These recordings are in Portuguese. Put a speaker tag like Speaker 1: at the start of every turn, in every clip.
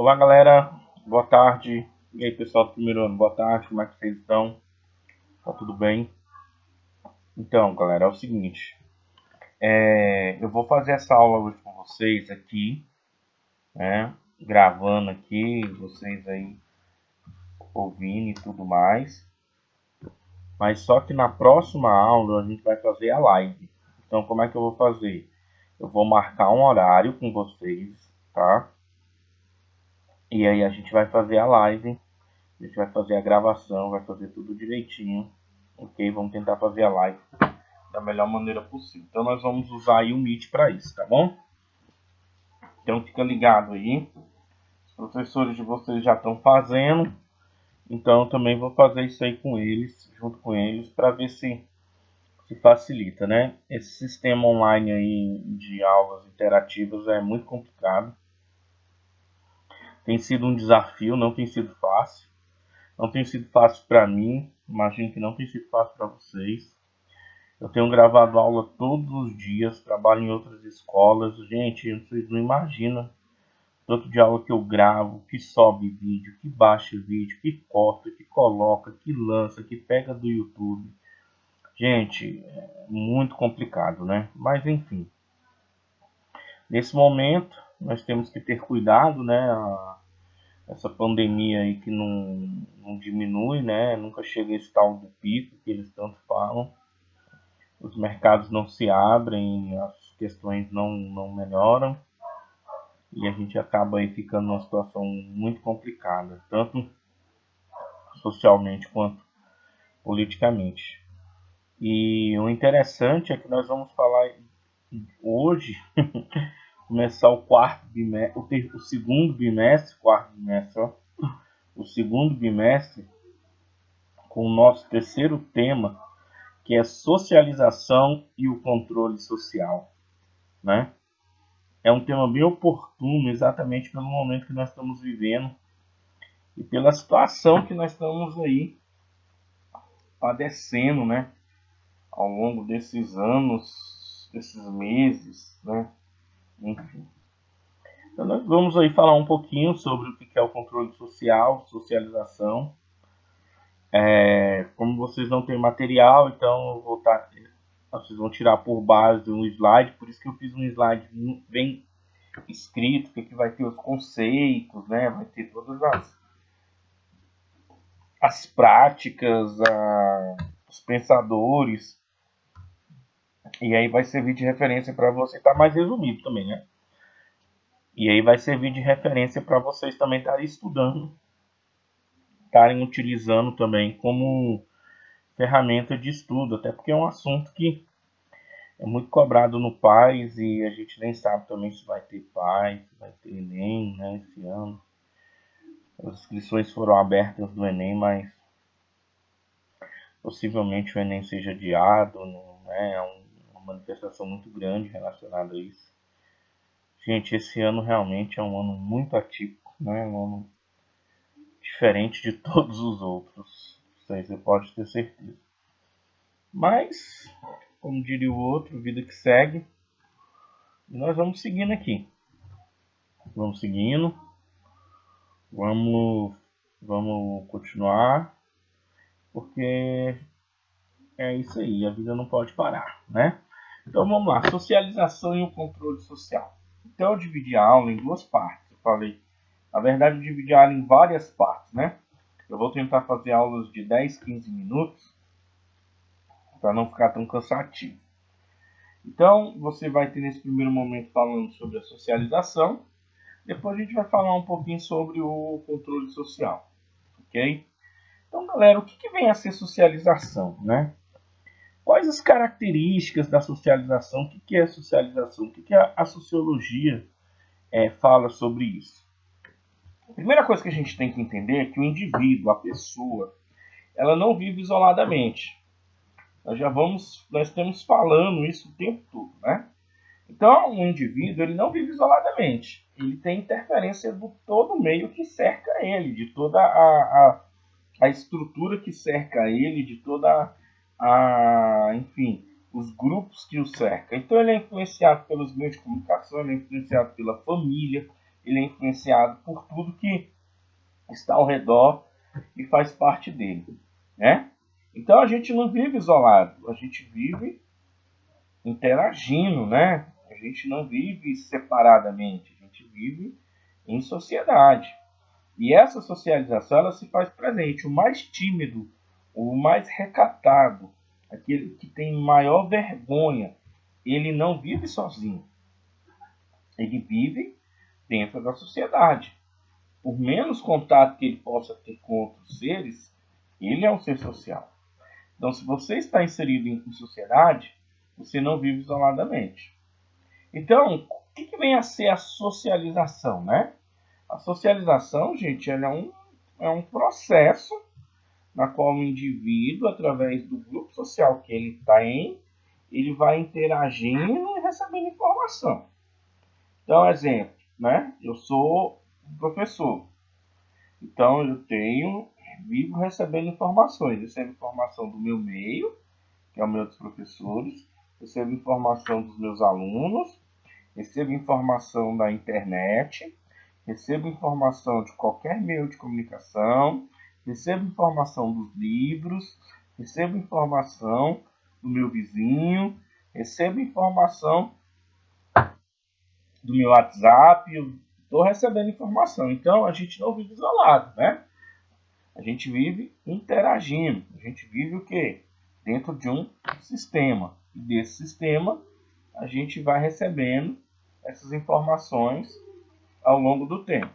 Speaker 1: Olá, galera. Boa tarde. E aí, pessoal do primeiro ano, boa tarde. Como é que vocês estão? Tá tudo bem? Então, galera, é o seguinte. Eu vou fazer essa aula hoje com vocês aqui, né? Gravando aqui, vocês aí ouvindo e tudo mais. Mas só que na próxima aula a gente vai fazer a live. Então, como é que eu vou fazer? Eu vou marcar um horário com vocês, tá? E aí a gente vai fazer a live. A gente vai fazer a gravação, vai fazer tudo direitinho, ok? Vamos tentar fazer a live da melhor maneira possível. Então nós vamos usar aí o Meet para isso, tá bom? Então fica ligado aí. Os professores de vocês já estão fazendo, então eu também vou fazer isso aí com eles, junto com eles, para ver se facilita, né? Esse sistema online aí de aulas interativas é muito complicado. Tem sido um desafio, não tem sido fácil. Não tem sido fácil para mim, imagino que não tem sido fácil para vocês. Eu tenho gravado aula todos os dias, trabalho em outras escolas. Gente, vocês não imaginam tanto de aula que eu gravo, que sobe vídeo, que baixa vídeo, que corta, que coloca, que lança, que pega do YouTube. Gente, é muito complicado, né? Mas enfim, nesse momento nós temos que ter cuidado, né? Essa pandemia aí que não diminui, né? Nunca chega a esse tal do pico que eles tanto falam. Os mercados não se abrem, as questões não melhoram e a gente acaba aí ficando numa situação muito complicada, tanto socialmente quanto politicamente. E o interessante é que nós vamos falar hoje, começar o quarto bimestre, o segundo bimestre, quarto bimestre, ó, o segundo bimestre, com o nosso terceiro tema, que é socialização e o controle social, né? É um tema bem oportuno, exatamente pelo momento que nós estamos vivendo e pela situação que nós estamos aí padecendo, né? Ao longo desses anos, desses meses, né? Enfim. Então nós vamos aí falar um pouquinho sobre o que é o controle social, socialização. Como vocês não têm material, então eu vou estar, vocês vão tirar por base um slide, por isso que eu fiz um slide bem escrito, que vai ter os conceitos, né? Vai ter todas as práticas, os pensadores, e aí vai servir de referência para você, estar mais resumido também, né? E aí vai servir de referência para vocês também estarem estudando, estarem utilizando também como ferramenta de estudo, até porque é um assunto que é muito cobrado no PAS e a gente nem sabe também se vai ter PAS, se vai ter Enem, né, esse ano. As inscrições foram abertas do Enem, mas possivelmente o Enem seja adiado, né? É uma manifestação muito grande relacionada a isso. Gente, esse ano realmente é um ano muito atípico, né? Um ano diferente de todos os outros. Isso aí você pode ter certeza. Mas, como diria o outro, vida que segue. E nós vamos seguindo aqui. Vamos seguindo. Vamos continuar. Porque é isso aí, a vida não pode parar, né? Então vamos lá, socialização e o controle social. Então eu dividi a aula em duas partes. Eu falei, na verdade eu dividi a aula em várias partes, né? Eu vou tentar fazer aulas de 10, 15 minutos para não ficar tão cansativo. Então você vai ter nesse primeiro momento falando sobre a socialização. Depois a gente vai falar um pouquinho sobre o controle social, ok? Então galera, o que vem a ser socialização, né? Quais as características da socialização? O que é socialização? O que a sociologia fala sobre isso? A primeira coisa que a gente tem que entender é que o indivíduo, a pessoa, ela não vive isoladamente. Nós estamos falando isso o tempo todo, né? Então, o indivíduo ele não vive isoladamente. Ele tem interferência de todo o meio que cerca ele, de toda a estrutura que cerca ele, de toda enfim, os grupos que o cercam. Então ele é influenciado pelos meios de comunicação, ele é influenciado pela família, ele é influenciado por tudo que está ao redor e faz parte dele, né? Então a gente não vive isolado, a gente vive interagindo, né? A gente não vive separadamente, a gente vive em sociedade. E essa socialização ela se faz presente. O mais tímido, o mais recatado, aquele que tem maior vergonha, ele não vive sozinho. Ele vive dentro da sociedade. Por menos contato que ele possa ter com outros seres, ele é um ser social. Então, se você está inserido em sociedade, você não vive isoladamente. Então, o que vem a ser a socialização, né? A socialização, gente, ela é um processo na qual o indivíduo, através do grupo social que ele tem, ele vai interagindo e recebendo informação. Então, exemplo, né? Eu sou professor, então eu vivo recebendo informações. Recebo informação do meu meio, que é o meu dos professores, recebo informação dos meus alunos, recebo informação da internet, recebo informação de qualquer meio de comunicação, recebo informação dos livros, recebo informação do meu vizinho, recebo informação do meu WhatsApp, eu estou recebendo informação. Então a gente não vive isolado, né? A gente vive interagindo. A gente vive o quê? Dentro de um sistema. E desse sistema a gente vai recebendo essas informações ao longo do tempo.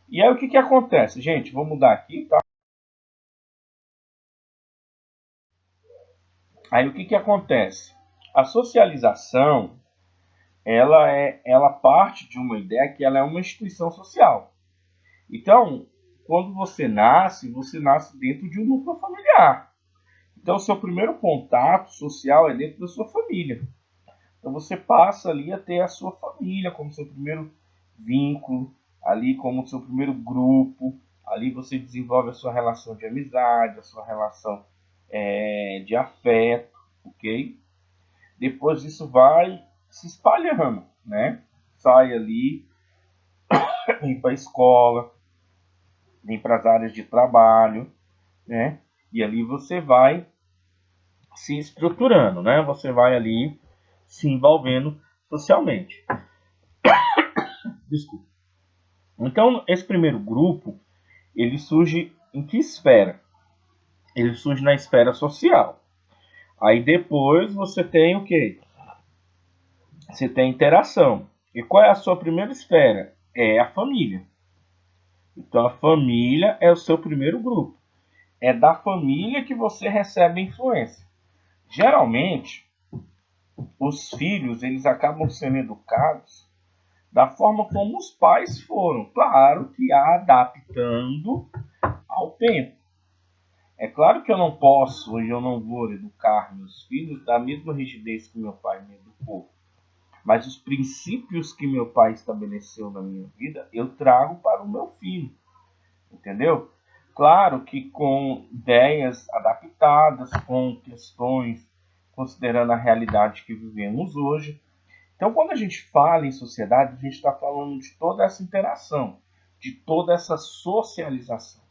Speaker 1: E aí o que acontece? Gente, vou mudar aqui, tá? Aí o que acontece? A socialização, ela parte de uma ideia que ela é uma instituição social. Então, quando você nasce dentro de um núcleo familiar. Então, o seu primeiro contato social é dentro da sua família. Então, você passa ali a ter a sua família como seu primeiro vínculo, ali como seu primeiro grupo. Ali você desenvolve a sua relação de amizade, a sua relação de afeto, ok? Depois isso vai se espalhando, né? Sai ali, vem para a escola, vem para as áreas de trabalho, né? E ali você vai se estruturando, né? Você vai ali se envolvendo socialmente. Desculpa. Então, esse primeiro grupo, ele surge em que esfera? Ele surge na esfera social. Aí depois você tem o quê? Você tem interação. E qual é a sua primeira esfera? É a família. Então a família é o seu primeiro grupo. É da família que você recebe influência. Geralmente, os filhos eles acabam sendo educados da forma como os pais foram. Claro que adaptando ao tempo. É claro que eu não posso e eu não vou educar meus filhos da mesma rigidez que meu pai me educou. Mas os princípios que meu pai estabeleceu na minha vida, eu trago para o meu filho. Entendeu? Claro que com ideias adaptadas, com questões considerando a realidade que vivemos hoje. Então, quando a gente fala em sociedade, a gente está falando de toda essa interação, de toda essa socialização,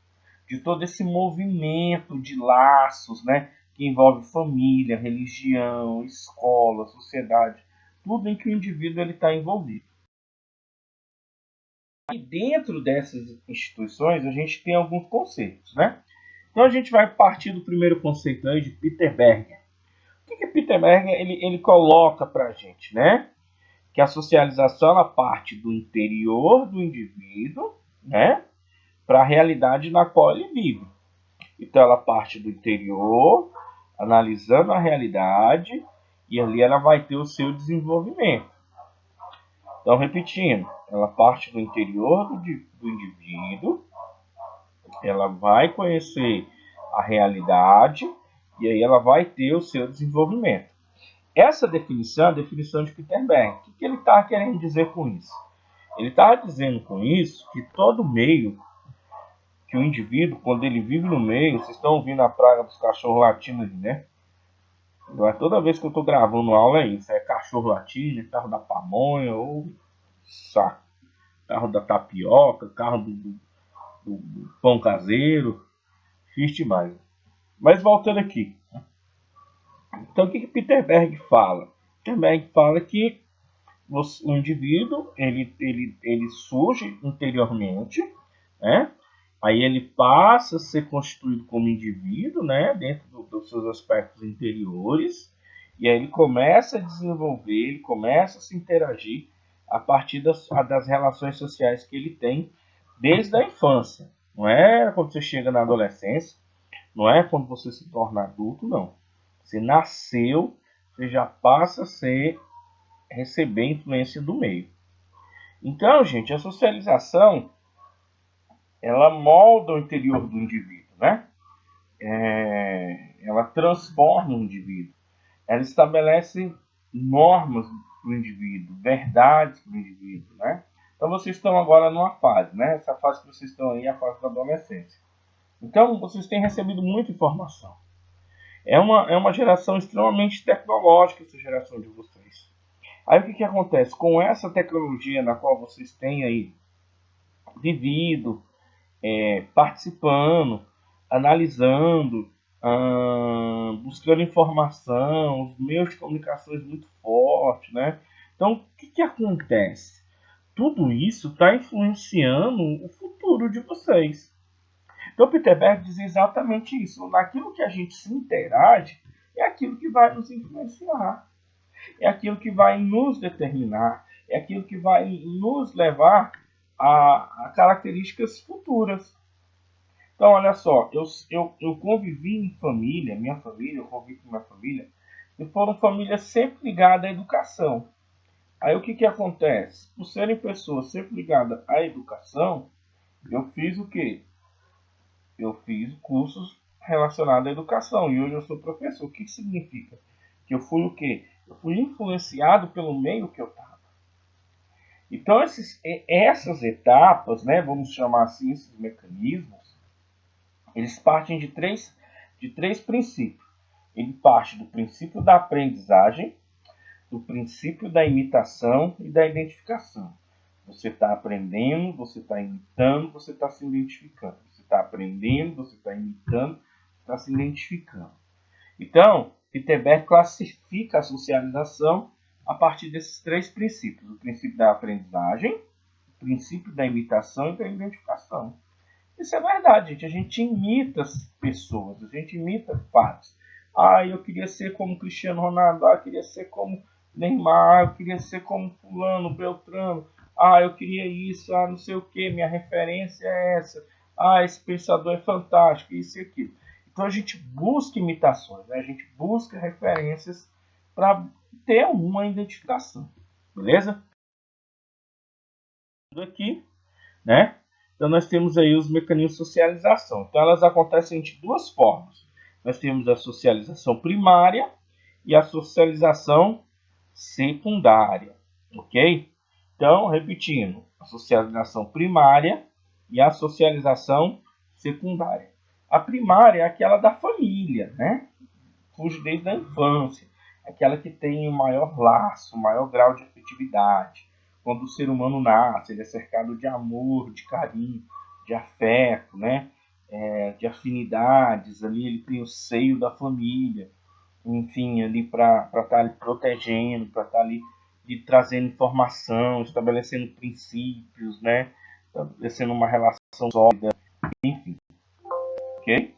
Speaker 1: de todo esse movimento de laços, né, que envolve família, religião, escola, sociedade, tudo em que o indivíduo está envolvido. E dentro dessas instituições, a gente tem alguns conceitos, né? Então, a gente vai partir do primeiro conceito aí de Peter Berger. O que Peter Berger ele coloca para a gente, né? Que a socialização ela parte do interior do indivíduo, né? Para a realidade na qual ele vive. Então, ela parte do interior, analisando a realidade, e ali ela vai ter o seu desenvolvimento. Então, repetindo, ela parte do interior do indivíduo, ela vai conhecer a realidade e aí ela vai ter o seu desenvolvimento. Essa definição é a definição de Peter Berger. O que ele está querendo dizer com isso? Ele está dizendo com isso que todo meio, que o indivíduo, quando ele vive no meio, vocês estão ouvindo a praga dos cachorros latindo ali, né? Toda vez que eu estou gravando aula é isso, é cachorro latindo, é carro da pamonha ou saco. carro da tapioca, carro do pão caseiro, fiz demais. Mas voltando aqui, então o que Peter Berg fala? Peter Berg fala que o indivíduo ele surge interiormente, né? Aí ele passa a ser constituído como indivíduo, né? Dentro dos seus aspectos interiores, e aí ele começa a desenvolver, ele começa a se interagir a partir das relações sociais que ele tem desde a infância. Não é quando você chega na adolescência, não é quando você se torna adulto, não. Você nasceu, você já passa a receber influência do meio. Então, gente, a socialização ela molda o interior do indivíduo, né? Ela transforma o indivíduo. Ela estabelece normas para o indivíduo, verdades para o indivíduo, né? Então, vocês estão agora numa fase, né? Essa fase que vocês estão aí é a fase da adolescência. Então, vocês têm recebido muita informação. É uma geração extremamente tecnológica, essa geração de vocês. Aí, o que acontece? Com essa tecnologia na qual vocês têm aí vivido, participando, analisando, buscando informação, os meios de comunicações muito fortes, né? Então, o que acontece? Tudo isso está influenciando o futuro de vocês. Então, Peter Berg diz exatamente isso. Naquilo que a gente se interage, é aquilo que vai nos influenciar. É aquilo que vai nos determinar. É aquilo que vai nos levar a características futuras. Então, olha só, eu convivi em família, eu convivi com minha família, e foram famílias sempre ligadas à educação. Aí o que acontece? Por serem pessoas sempre ligadas à educação, eu fiz o quê? Eu fiz cursos relacionados à educação e hoje eu sou professor. O que significa? Que eu fui o quê? Eu fui influenciado pelo meio que eu estava. Então, essas etapas, né, vamos chamar assim, esses mecanismos, eles partem de três princípios. Ele parte do princípio da aprendizagem, do princípio da imitação e da identificação. Você está aprendendo, você está imitando, você está se identificando. Você está aprendendo, você está imitando, está se identificando. Então, Peter Berg classifica a socialização a partir desses três princípios. O princípio da aprendizagem, o princípio da imitação e da identificação. Isso é verdade, gente. A gente imita as pessoas, a gente imita fatos. Eu queria ser como Cristiano Ronaldo, eu queria ser como Neymar, eu queria ser como fulano, Beltrano. Eu queria isso, não sei o que, minha referência é essa. Esse pensador é fantástico, isso e aquilo. Então a gente busca imitações, né? A gente busca referências para ter uma identificação, beleza? Aqui, né? Então nós temos aí os mecanismos de socialização. Então elas acontecem de duas formas. Nós temos a socialização primária e a socialização secundária, ok? Então, repetindo, a socialização primária e a socialização secundária. A primária é aquela da família, né? Surge desde a infância, aquela que tem o maior laço, o maior grau de afetividade. Quando o ser humano nasce, ele é cercado de amor, de carinho, de afeto, né? De afinidades, ali ele tem o seio da família, enfim, ali para estar ali protegendo, para estar ali trazendo informação, estabelecendo princípios, né? Estabelecendo uma relação sólida, enfim, ok?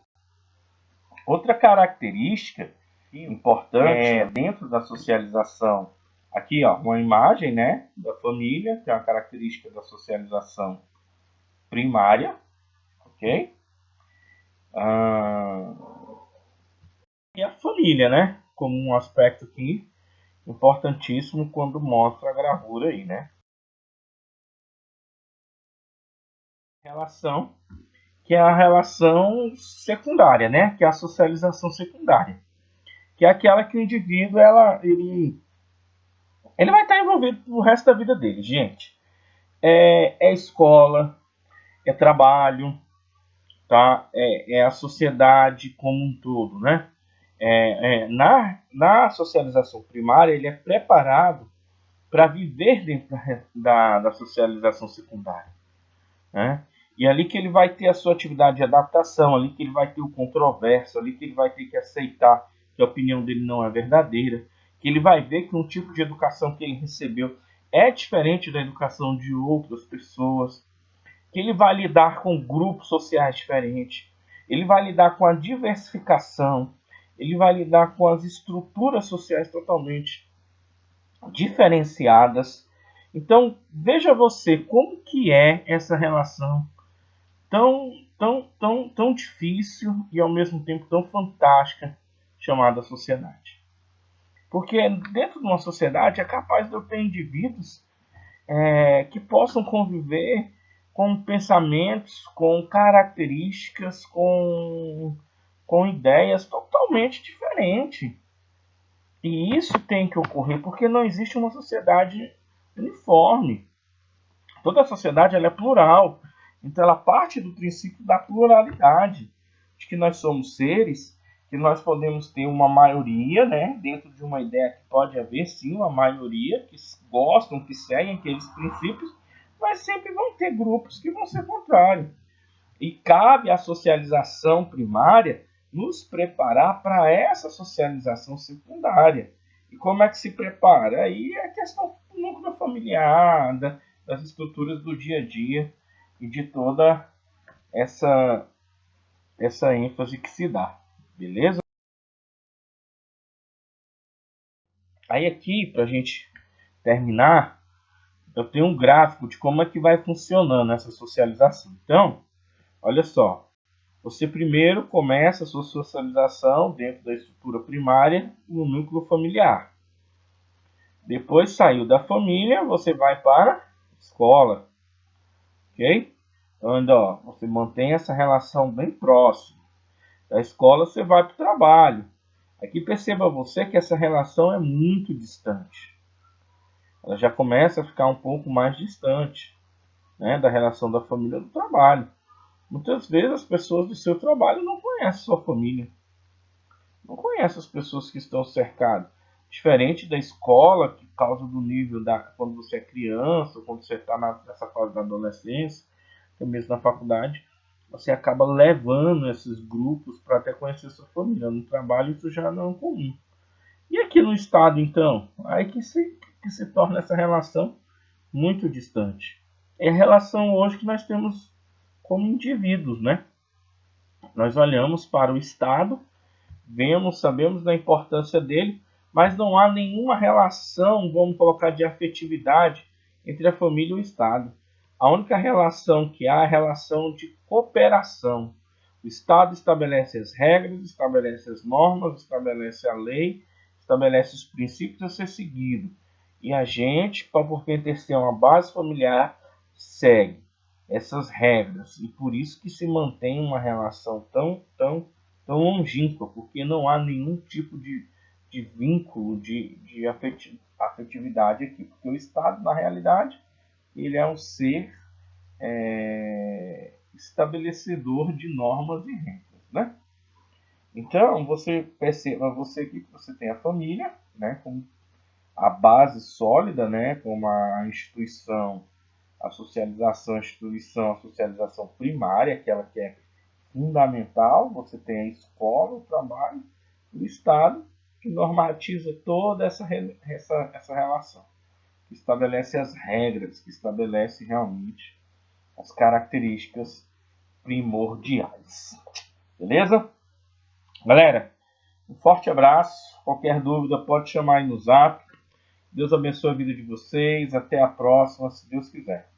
Speaker 1: Outra característica importante dentro da socialização, aqui ó, uma imagem, né, da família, que é uma característica da socialização primária, ok? E a família, né, como um aspecto aqui importantíssimo quando mostra a gravura aí, né? Relação, que é a relação secundária, né? Que é a socialização secundária, que é aquela que o indivíduo ele vai estar envolvido pro resto da vida dele, gente. É escola, é trabalho, tá? É a sociedade como um todo, né? Na socialização primária, ele é preparado para viver dentro da socialização secundária, né? E ali que ele vai ter a sua atividade de adaptação, ali que ele vai ter o controverso, ali que ele vai ter que aceitar que a opinião dele não é verdadeira, que ele vai ver que um tipo de educação que ele recebeu é diferente da educação de outras pessoas, que ele vai lidar com grupos sociais diferentes, ele vai lidar com a diversificação, ele vai lidar com as estruturas sociais totalmente diferenciadas. Então, veja você como que é essa relação tão difícil e ao mesmo tempo tão fantástica chamada sociedade. Porque dentro de uma sociedade é capaz de eu ter indivíduos que possam conviver com pensamentos, com características, com ideias totalmente diferentes. E isso tem que ocorrer porque não existe uma sociedade uniforme. Toda a sociedade ela é plural. Então ela parte do princípio da pluralidade, de que nós somos seres, que nós podemos ter uma maioria, né, dentro de uma ideia que pode haver sim uma maioria que gostam, que seguem aqueles princípios, mas sempre vão ter grupos que vão ser contrários. E cabe à socialização primária nos preparar para essa socialização secundária. E como é que se prepara? Aí é a questão do núcleo familiar, das estruturas do dia a dia e de toda essa ênfase que se dá. Beleza? Aí aqui, para a gente terminar, eu tenho um gráfico de como é que vai funcionando essa socialização. Então, olha só. Você primeiro começa a sua socialização dentro da estrutura primária no núcleo familiar. Depois saiu da família, você vai para a escola. Ok? Então, ainda, ó, você mantém essa relação bem próxima. Da escola você vai para o trabalho. Aqui perceba você que essa relação é muito distante. Ela já começa a ficar um pouco mais distante, né, da relação da família do trabalho. Muitas vezes as pessoas do seu trabalho não conhecem sua família. Não conhecem as pessoas que estão cercadas. Diferente da escola, que causa do nível quando você é criança, quando você está nessa fase da adolescência, até mesmo na faculdade, você acaba levando esses grupos para até conhecer sua família. No trabalho isso já não é comum. E aqui no estado, então, aí que se torna essa relação muito distante. É a relação hoje que nós temos como indivíduos, né? Nós olhamos para o estado, vemos, sabemos da importância dele, mas não há nenhuma relação, vamos colocar, de afetividade entre a família e o estado. A única relação que há é a relação de cooperação. O estado estabelece as regras, estabelece as normas, estabelece a lei, estabelece os princípios a ser seguido. E a gente, por pertencer a uma base familiar, segue essas regras. E por isso que se mantém uma relação tão longínqua, porque não há nenhum tipo de vínculo, de afetividade aqui. Porque o Estado, na realidade, ele é um ser estabelecedor de normas e regras, né? Então, você perceba, você aqui que você tem a família, né, como a base sólida, né, como a instituição, a socialização primária, aquela que é fundamental. Você tem a escola, o trabalho, o Estado, que normatiza toda essa relação, que estabelece as regras, que estabelece realmente as características primordiais. Beleza? Galera, um forte abraço. Qualquer dúvida pode chamar aí no zap. Deus abençoe a vida de vocês. Até a próxima, se Deus quiser.